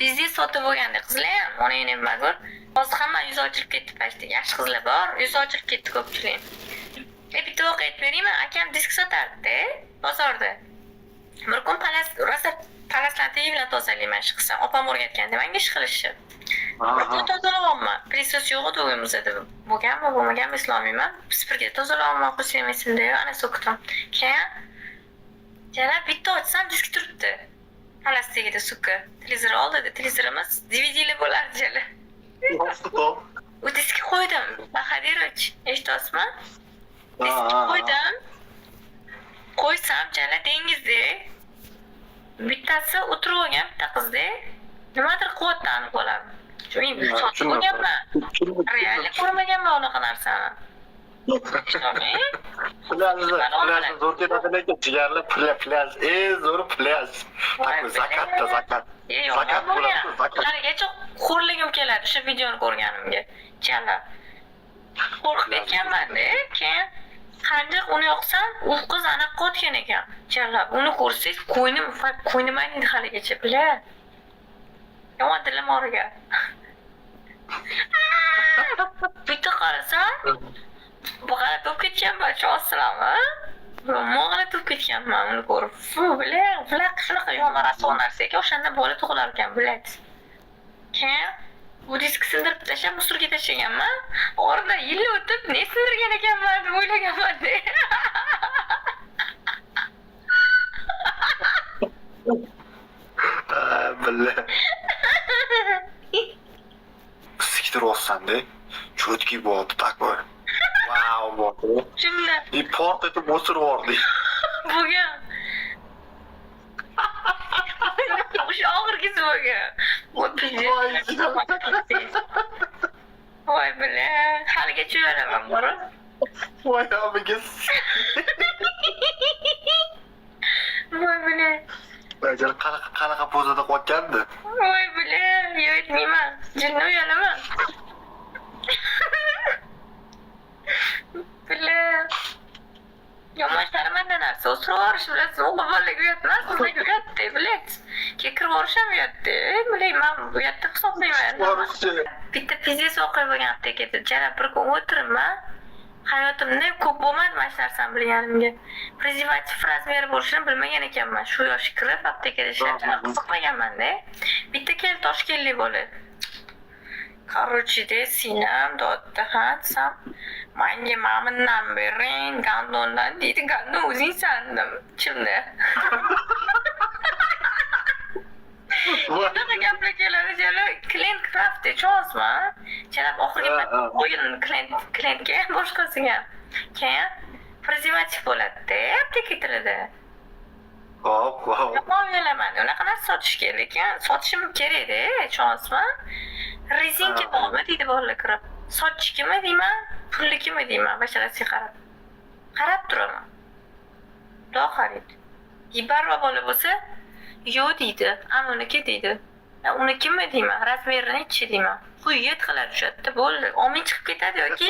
Bizda sotib bo'lganda qizlar ham, ona nima ko'r. Hozir hamma yuz ochilib ketdi pastda. Yaxshi qizlar bor, yuz ochilib ketdi ko'pchilik. Bitta voqea aytib beraymi? Akam disk sotardi bozorda. Bir kun rosa palaslarni bilan tozalayman ish qilsam, opam o'rgatgandi menga ish qilishni. Tozalayapman. Prisos yo'q edi uyimizda. Bo'lganmi, bo'lmaganmi eslolmayman. Spirtga tozalayapman, qo'shilmaysin-da, ana so'kdim. Keyin yana bitta ochsam disk turibdi. Palastigida suka. Televizor oldida, televizorimiz DVD'li bo'lardi jala. U diskni qo'ydim. Bahadiroch, eshityapsizmi? Diskni qo'ydim. Qo'ysam jala dengizda. Bittasi o'tirib olgan bitta qizda. Nimadir quvvatlanib qoladi. Shuni sotib olganman. Realni ko'rmaganman unaqa narsani. Plyaj zo'r ketadi lekin jigarli plyaj, zo'r plyaj. Zakatda zakat. Zakat bo'ladi, zakat. Haligacha xo'rligim keladi o'sha videoni ko'rganimga. Chala. Qo'rqib ketganman-da, keyin qanjiq uni yoqsam, u qiz anaqa o'tgan ekan. Chala, uni ko'rsangiz qo'ynim aytdi haligacha, bilar. Yomon dilim og'rigan. Bitta qarasam, bug'alab bo'lib ketganman, chossilami? Mog'alab bo'lib ketganman uni ko'rib. Bular shunaqa yomon rason narsa ekan, o'shanda bola tug'ilar ekan, biladi. Keyin bu diskni sindirib tashlab, musorga tashlaganman. Oradan yil o'tib, ne sindirgan ekanman deb o'ylaganman. Billa. Siktir olsan-da. Cho'tki bo'ldi такой. Wow, bo'ldi. Shunda И порт etib o'sirib yubordi. bo'lgan. O'sha og'irgisi bo'lgan. Voy bila, haligacha uyalaman bor. Voy abigiz. Voy bila. Bajar qanaqa pozada qotgandi? Voy bila, aytmayman. Jinni uyalaman. Bila. Yomonlarmanda narsa o'stirib yuborish bilasiz, o'g'il bolaga uyatmas, sizlarga uyatdi, bilasiz. Keyin kirib yuborish ham uyatdi. Bilayman, uyatdi hisoblayman. Bitta pizdes voqea bo'lgan aptekada. Jala bir kun o'tiribman. Hayotimda ko'p bo'lmadi mana shu narsani bilganimga. Prezervativ razmeri bo'lishini bilmagan ekanman. Shu yoshga kirib aptekada ishlab qiziqmaganman-da. Bitta kel toshkentlik bo'ladi. Короче, sinam dodda ha desam, menga mamindan bering, gandondan deydi, gandon o'zing sandim ichimda. Bunaqa gaplar keladi, jala klient kirafti, chozma. Jalab oxirgi o'yin klientga boshqasiga. Keyin prezervativ bo'ladi-da, apteka tilida. Hop. Yomon yo'laman, unaqa narsa sotish kerak, lekin sotishim kerak-da, chozma. Rezinka bormi deydi bolalar kirib. Sochchikimi deyman, pullikimi deyman, basharasiga qarab. Qarab turaman. Xudo xarid. Gibarva bola bo'lsa, yo'q deydi, anuniki deydi. Unikimi deyman, razmerini ichi deyman. Quyet qiladi o'shatda, bo'ldi. Omin chiqib ketadi yoki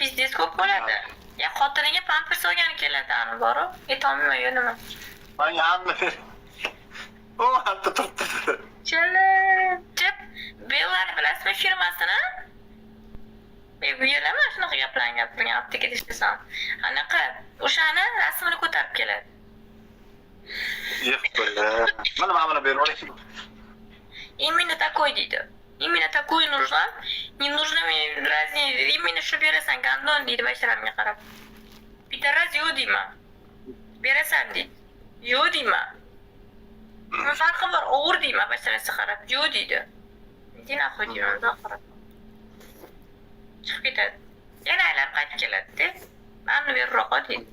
biznes ko'p bo'ladi. Ya xotiniga pampers olgani keladi ani boru. Aytolmayman yo'limi. Men yanni. O, hatta turibdi. Chalib, Bellar bilasizmi firmasini? Uyalama shunaqa gaplarni gapirgan aptekada ishlasam. Anaqa o'shani rasmini ko'tarib keladi. Mana berib oling. Именно такой deydi. Именно такой нужно. Не нужно мне разные. Именно shu berasan gandon deydi basharamga qarab. Bitta raz yo'q deyman. Berasan deydi. Yo'q deyman. Nima farqi bor? O'g'ir deyman basharasiga qarab. Yo'q deydi. Dina qo'ydim, qarab. Chiqib ketadi. Yana aylanib qaytib keladi-da. Ma'nuni berroq deydi.